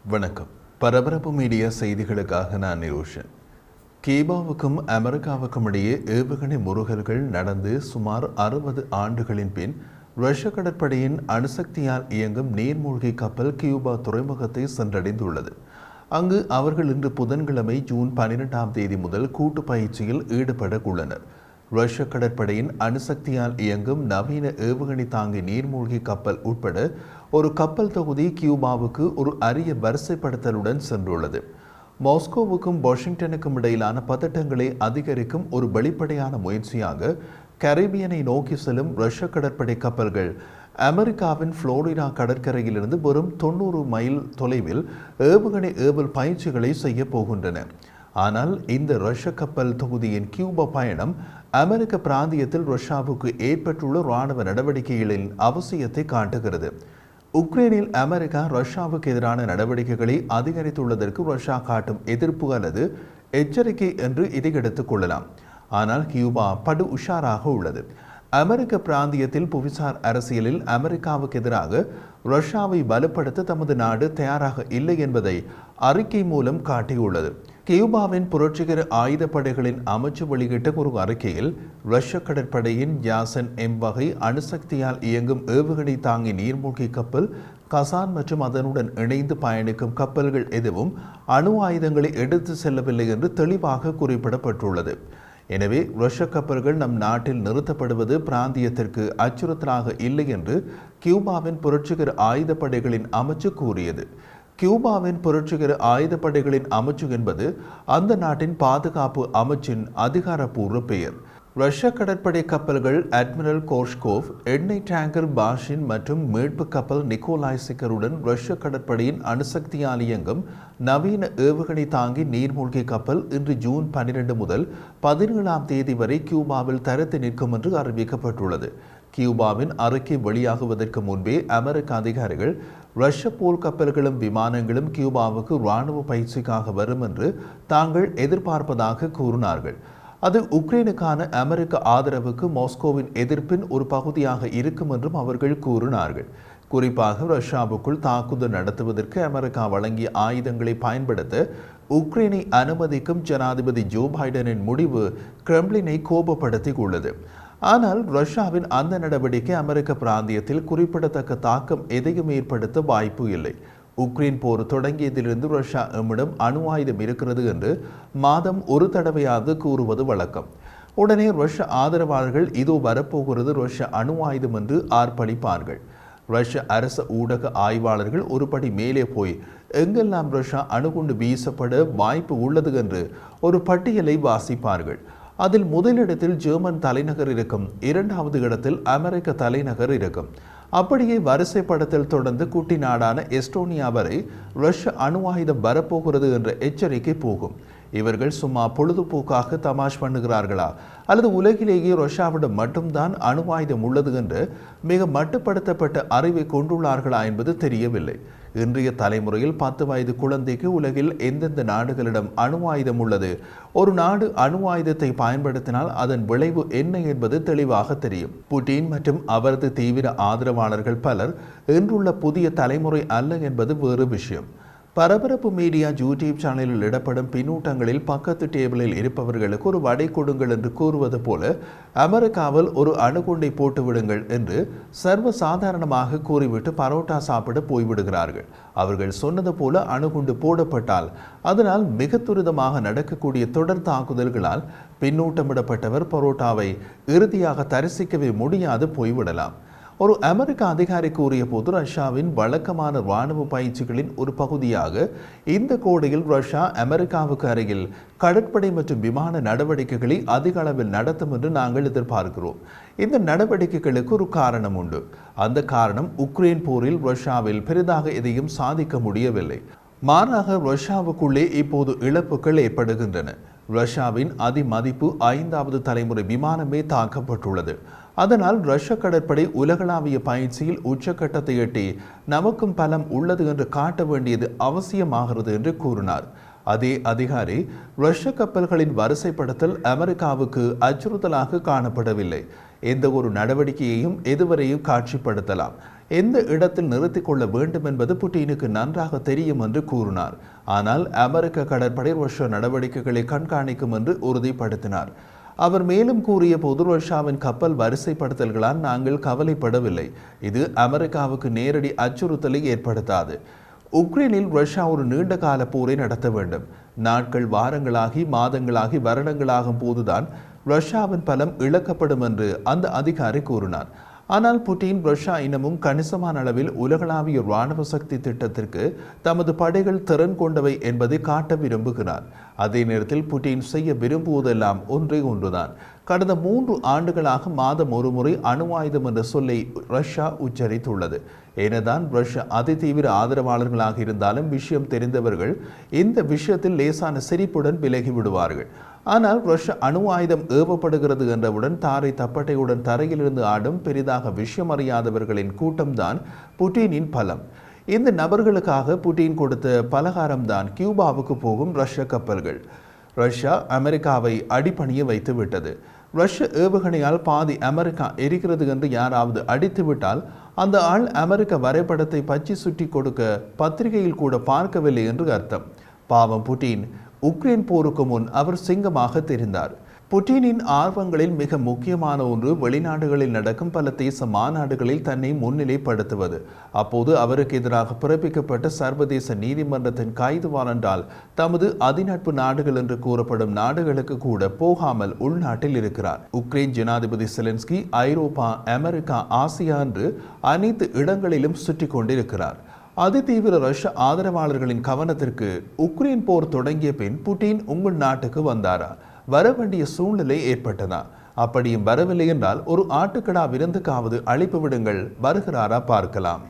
வணக்கம். பரபரப்பு மீடியா செய்திகளுக்காக நான் நிரோஷன். கியூபாவுக்கும் அமெரிக்காவுக்கும் இடையே ஏவுகணை முறுகல்கள் நடந்து சுமார் 60 ஆண்டுகளின் பின் ரஷ்ய கடற்படையின் அணுசக்தியால் இயங்கும் நீர்மூழ்கி கப்பல் கியூபா துறைமுகத்தை சென்றடைந்துள்ளது. அங்கு அவர்கள் இன்று புதன்கிழமை ஜூன் 12ஆம் தேதி முதல் கூட்டு பயிற்சியில் ஈடுபட உள்ளனர். ரஷ்ய கடற்படையின் அணுசக்தியால் இயங்கும் நவீன ஏவுகணை தாங்கி நீர்மூழ்கி கப்பல் உட்பட ஒரு கப்பல் தொகுதி கியூபாவுக்கு ஒரு அரிய வரிசைப்படுத்தலுடன் சென்றுள்ளது. மாஸ்கோவுக்கும் வாஷிங்டனுக்கும் இடையிலான பதட்டங்களை அதிகரிக்கும் ஒரு வெளிப்படையான முயற்சியாக கரீபியனை நோக்கி செல்லும் ரஷ்ய கடற்படை கப்பல்கள் அமெரிக்காவின் புளோரிடா கடற்கரையிலிருந்து வெறும் 90 மைல் தொலைவில் ஏவுகணை ஏவல் பயிற்சிகளை செய்ய போகின்றன. ஆனால் இந்த ரஷ்ய கப்பல் தொகுதியின் கியூபா பயணம் அமெரிக்க பிராந்தியத்தில் ரஷ்யாவுக்கு ஏற்பட்டுள்ள இராணுவ நடவடிக்கைகளின் அவசியத்தை காட்டுகிறது. உக்ரைனில் அமெரிக்கா ரஷ்யாவுக்கு எதிரான நடவடிக்கைகளை அதிகரித்துள்ளதற்கு ரஷ்யா காட்டும் எதிர்ப்பு அல்லது எச்சரிக்கை என்று இதை எடுத்துக் கொள்ளலாம். ஆனால் கியூபா படு உஷாராக உள்ளது. அமெரிக்க பிராந்தியத்தில் புவிசார் அரசியலில் அமெரிக்காவுக்கு எதிராக ரஷ்யாவை பலப்படுத்த தமது நாடு தயாராக இல்லை என்பதை அறிக்கை மூலம் காட்டியுள்ளது. கியூபாவின் புரட்சிகர ஆயுதப்படைகளின் அமைச்சு வெளியிட்ட ஒரு அறிக்கையில் ரஷ்ய கடற்படையின் யாசன் எம் வகை அணுசக்தியால் இயங்கும் ஏவுகணை தாங்கி நீர்மூழ்கி கப்பல், கசான் மற்றும் அதனுடன் இணைந்து பயணிக்கும் கப்பல்கள் எதுவும் அணு ஆயுதங்களை எடுத்து செல்லவில்லை என்று தெளிவாக குறிப்பிடப்பட்டுள்ளது. எனவே ரஷ்ய கப்பல்கள் நம் நாட்டில் நிறுத்தப்படுவது பிராந்தியத்திற்கு அச்சுறுத்தலாக இல்லை என்று கியூபாவின் புரட்சிகர ஆயுதப்படைகளின் அமைச்சு கூறியது. கியூபாவின் புரட்சிகர ஆயுதப்படைகளின் அமைச்சு என்பது அந்த நாட்டின் பாதுகாப்பு அமைச்சின் அதிகாரப்பூர்வ பெயர். ரஷ்ய கடற்படை கப்பல்கள் அட்மிரல் கோர்ஷ்கோவ், எண்ணெய் டேங்கர் பாஷின் மற்றும் மீட்பு கப்பல் நிக்கோலாய் சிக்கருடன் ரஷ்ய கடற்படையின் அணுசக்தியால் இயங்கும் நவீன ஏவுகணை தாங்கி நீர்மூழ்கி கப்பல் இன்று ஜூன் 12 முதல் 17ஆம் தேதி வரை கியூபாவில் தரத்து நிற்கும் என்று அறிவிக்கப்பட்டுள்ளது. கியூபாவின் அறிக்கை வெளியாகுவதற்கு முன்பே அமெரிக்க அதிகாரிகள் ரஷ்ய போர் கப்பல்களும் விமானங்களும் கியூபாவுக்கு இராணுவ பயிற்சிக்காக வரும் என்று தாங்கள் எதிர்பார்ப்பதாக கூறினார்கள். அது உக்ரைனுக்கான அமெரிக்க ஆதரவுக்கு மாஸ்கோவின் எதிர்ப்பின் ஒரு பகுதியாக இருக்கும் என்றும் அவர்கள் கூறினார்கள். குறிப்பாக ரஷ்யாவுக்குள் தாக்குதல் நடத்துவதற்கு அமெரிக்கா வழங்கிய ஆயுதங்களை பயன்படுத்த உக்ரைனை அனுமதிக்கும் ஜனாதிபதி ஜோ பைடனின் முடிவு கிரெம்ளினை கோபப்படுத்தி உள்ளது. ஆனால் ரஷ்யாவின் அந்த நடவடிக்கை அமெரிக்க பிராந்தியத்தில் குறிப்பிடத்தக்க தாக்கம் எதையும் ஏற்படுத்த வாய்ப்பு இல்லை. உக்ரைன் போர் தொடங்கியதிலிருந்து ரஷ்யா எம்மிடம் அணு ஆயுதம் இருக்கிறது என்று மாதம் ஒரு தடவையாவது கூறுவது வழக்கம். உடனே ரஷ்ய ஆதரவாளர்கள் இதோ வரப்போகிறது ரஷ்ய அணு ஆயுதம் என்று ஆர்ப்பரிப்பார்கள். ரஷ்ய அரச ஊடக ஆய்வாளர்கள் ஒருபடி மேலே போய் எங்கெல்லாம் ரஷ்யா அணுகுண்டு வீசப்பட வாய்ப்பு உள்ளது என்று ஒரு பட்டியலை வாசிப்பார்கள். அதில் முதலிடத்தில் ஜெர்மன் தலைநகர் இருக்கும், 2வது இடத்தில் அமெரிக்க தலைநகர் இருக்கும். அப்படியே வரிசைப்படத்தில் தொடர்ந்து குட்டி நாடான எஸ்டோனியா வரை ரஷ்ய அணு ஆயுதம் வரப்போகிறது என்ற எச்சரிக்கை போகும். இவர்கள் சும்மா பொழுதுபோக்காக தமாஷ் பண்ணுகிறார்களா அல்லது உலகிலேயே ரஷ்யாவிடம் மட்டும்தான் அணு ஆயுதம் உள்ளது என்று மிக மட்டுப்படுத்தப்பட்ட அறிவை கொண்டுள்ளார்களா என்பது தெரியவில்லை. இன்றைய தலைமுறையில் 10 வயது குழந்தைக்கு உலகில் எந்தெந்த நாடுகளிடம் அணு ஆயுதம் உள்ளது, ஒரு நாடு அணு ஆயுதத்தை பயன்படுத்தினால் அதன் விளைவு என்ன என்பது தெளிவாக தெரியும். புட்டின் மற்றும் அவரது தீவிர ஆதரவாளர்கள் பலர் இன்றுள்ள புதிய தலைமுறை அல்ல என்பது வேறு விஷயம். பரபரப்பு மீடியா யூடியூப் சேனலில் இடப்படும் பின்னூட்டங்களில் பக்கத்து டேபிளில் இருப்பவர்களுக்கு ஒரு வடை கொடுங்கள் என்று கூறுவது போல அமெரிக்காவில் ஒரு அணுகுண்டை போட்டு விடுங்கள் என்று சர்வ சாதாரணமாக கூறிவிட்டு பரோட்டா சாப்பிட போய்விடுகிறார்கள். அவர்கள் சொன்னது போல அணுகுண்டு போடப்பட்டால் அதனால் மிக துரிதமாக நடக்கக்கூடிய தொடர் தாக்குதல்களால் பின்னூட்டமிடப்பட்டவர் பரோட்டாவை இறுதியாக தரிசிக்கவே முடியாது போய்விடலாம். ஒரு அமெரிக்க அதிகாரி கூறிய போது ரஷ்யாவின் வழக்கமான இராணுவ பயிற்சிகளின் ஒரு பகுதியாக இந்த கோடையில் ரஷ்யா அமெரிக்காவுக்கு அருகில் கடற்படை மற்றும் விமான நடவடிக்கைகளை அதிக அளவில் நடத்தும் என்று நாங்கள் எதிர்பார்க்கிறோம். இந்த நடவடிக்கைகளுக்கு ஒரு காரணம் உண்டு. அந்த காரணம் உக்ரைன் போரில் ரஷ்யாவில் பெரிதாக எதையும் சாதிக்க முடியவில்லை. மாறாக ரஷ்யாவுக்குள்ளே இப்போது இழப்புகள் ஏற்படுகின்றன. ரஷ்யாவின் அதிமதிப்பு 5வது தலைமுறை விமானமே தாக்கப்பட்டுள்ளது. அதனால் ரஷ்ய கடற்படை உலகளாவிய பயிற்சியில் உச்சக்கட்டத்தை எட்டி நமக்கும் பலம் உள்ளது என்று காட்ட வேண்டியது அவசியமாகிறது என்று கூறினார். அதே அதிகாரி ரஷ்ய கப்பல்களின் வரிசைப்படுத்தல் அமெரிக்காவுக்கு அச்சுறுத்தலாக காணப்படவில்லை. எந்த ஒரு நடவடிக்கையையும் எதுவரையும் காட்சிப்படுத்தலாம். எந்த இடத்தில் நிறுத்திக் கொள்ள வேண்டும் என்பது புட்டினுக்கு நன்றாக தெரியும் என்று கூறினார். ஆனால் அமெரிக்க கடற்படை ரஷ்ய நடவடிக்கைகளை கண்காணிக்கும் என்று உறுதிப்படுத்தினார். அவர் மேலும் கூறிய போது, ரஷ்யாவின் கப்பல் வரிசைப்படுத்தல்களால் நாங்கள் கவலைப்படவில்லை. இது அமெரிக்காவுக்கு நேரடி அச்சுறுத்தலை ஏற்படுத்தாது. உக்ரைனில் ரஷ்யா ஒரு நீண்ட கால போரை நடத்த வேண்டும். நாட்கள் வாரங்களாகி மாதங்களாகி வருடங்களாகும் போதுதான் ரஷ்யாவின் பலம் இழக்கப்படும் என்று அந்த அதிகாரி கூறினார். ஆனால் புட்டின் ரஷ்யா இன்னமும் கணிசமான அளவில் உலகளாவிய இராணுவ சக்தி திட்டத்திற்கு தமது படைகள் திறன் கொண்டவை என்பதை காட்ட விரும்புகிறார். அதே நேரத்தில் புட்டின் செய்ய விரும்புவதெல்லாம் ஒன்றே ஒன்றுதான். கடந்த 3 ஆண்டுகளாக மாதம் ஒரு முறை அணு ஆயுதம் என்ற சொல்லை ரஷ்யா உச்சரித்துள்ளது. ஏனதான் ரஷ்யா அதிதீவிர ஆதரவாளர்களாக இருந்தாலும் விஷயம் தெரிந்தவர்கள் இந்த விஷயத்தில் லேசான சிரிப்புடன் விலகி விடுவார்கள். ஆனால் ரஷ்யா அணு ஆயுதம் ஏவப்படுகிறது என்றவுடன் தாரை தப்பட்டையுடன் தரையிலிருந்து ஆடும் பெரிதாக விஷயம் அறியாதவர்களின் கூட்டம்தான் புட்டினின் பலம். இந்த நபர்களுக்காக புட்டின் கொடுத்த பலகாரம்தான் கியூபாவுக்கு போகும் ரஷ்ய கப்பல்கள். ரஷ்யா அமெரிக்காவை அடிபணிய வைத்து விட்டது. ரஷ்ய ஏவுகணையால் பாதி அமெரிக்கா எரிக்கிறது என்று யாராவது அடித்துவிட்டால் அந்த ஆள் அமெரிக்க வரைபடத்தை பச்சி சுட்டி கொடுக்க பத்திரிகையில் கூட பார்க்கவில்லை என்று அர்த்தம். பாவம் புட்டின். உக்ரைன் போருக்கு முன் அவர் சிங்கமாக தெரிந்தார். புட்டினின் ஆர்வங்களில் மிக முக்கியமான ஒன்று வெளிநாடுகளில் நடக்கும் பல தேச மாநாடுகளில் தன்னை முன்னிலைப்படுத்துவது. அப்போது அவருக்கு எதிராக பிறப்பிக்கப்பட்ட சர்வதேச நீதிமன்றத்தின் கைது வாரண்டால் தமது அதிநட்பு நாடுகள் என்று கூறப்படும் நாடுகளுக்கு கூட போகாமல் உள்நாட்டில் இருக்கிறார். உக்ரைன் ஜனாதிபதி செலன்ஸ்கி ஐரோப்பா, அமெரிக்கா, ஆசியா என்று அனைத்து இடங்களிலும் சுற்றி கொண்டிருக்கிறார். அதிதீவிர ரஷ்ய ஆதரவாளர்களின் கவனத்திற்கு உக்ரைன் போர் தொடங்கிய பின் புட்டின் உங்கள் நாட்டுக்கு வந்தாரா? வர வேண்டிய சூழ்நிலை ஏற்பட்டதா? அப்படியும் வரவில்லை என்றால் ஒரு ஆட்டுக்கடா விருந்துக்காவது அழைப்பு விடுங்கள், வருகிறாரா பார்க்கலாம்.